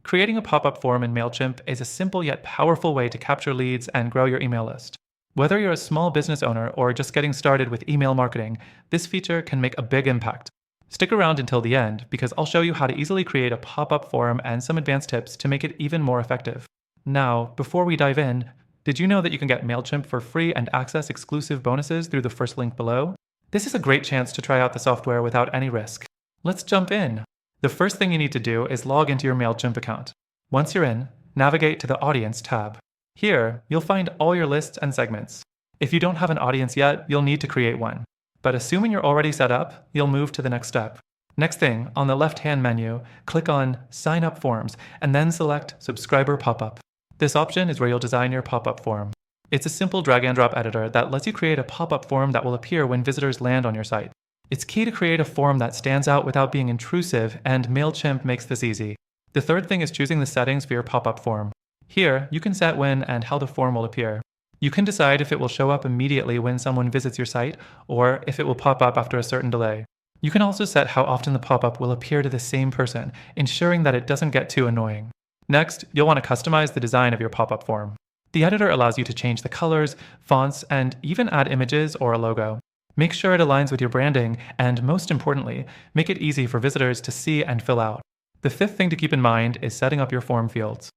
Creating a pop-up form in Mailchimp is a simple yet powerful way to capture leads and grow your email list. Whether you're a small business owner or just getting started with email marketing, this feature can make a big impact. Stick around until the end because I'll show you how to easily create a pop-up form and some advanced tips to make it even more effective. Now, before we dive in, did you know that you can get Mailchimp for free and access exclusive bonuses through the first link below? This is a great chance to try out the software without any risk. Let's jump in. The first thing you need to do is log into your Mailchimp account. Once you're in, navigate to the Audience tab. Here, you'll find all your lists and segments. If you don't have an audience yet, you'll need to create one. But assuming you're already set up, you'll move to the next step. Next thing, on the left-hand menu, click on Sign Up Forms and then select Subscriber Pop-up. This option is where you'll design your pop-up form. It's a simple drag-and-drop editor that lets you create a pop-up form that will appear when visitors land on your site. It's key to create a form that stands out without being intrusive, and Mailchimp makes this easy. The third thing is choosing the settings for your pop-up form. Here, you can set when and how the form will appear. You can decide if it will show up immediately when someone visits your site, or if it will pop up after a certain delay. You can also set how often the pop-up will appear to the same person, ensuring that it doesn't get too annoying. Next, you'll want to customize the design of your pop-up form. The editor allows you to change the colors, fonts, and even add images or a logo. Make sure it aligns with your branding, and most importantly, make it easy for visitors to see and fill out. The fifth thing to keep in mind is setting up your form fields.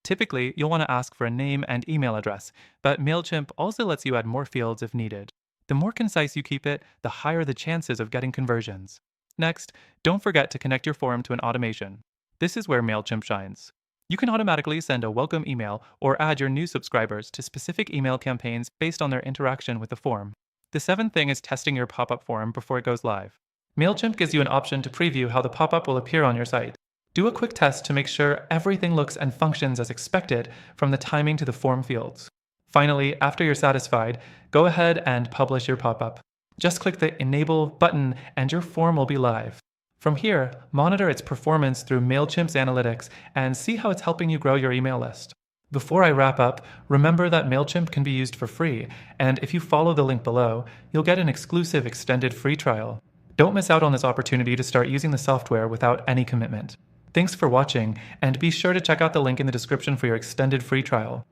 Typically, you'll want to ask for a name and email address, but Mailchimp also lets you add more fields if needed. The more concise you keep it, the higher the chances of getting conversions. Next, don't forget to connect your form to an automation. This is where Mailchimp shines. You can automatically send a welcome email or add your new subscribers to specific email campaigns based on their interaction with the form. The seventh thing is testing your pop-up form before it goes live. Mailchimp gives you an option to preview how the pop-up will appear on your site. Do a quick test to make sure everything looks and functions as expected, from the timing to the form fields. Finally, after you're satisfied, go ahead and publish your pop-up. Just click the Enable button and your form will be live. From here, monitor its performance through Mailchimp's analytics and see how it's helping you grow your email list. Before I wrap up, remember that Mailchimp can be used for free, and if you follow the link below, you'll get an exclusive extended free trial. Don't miss out on this opportunity to start using the software without any commitment. Thanks for watching, and be sure to check out the link in the description for your extended free trial.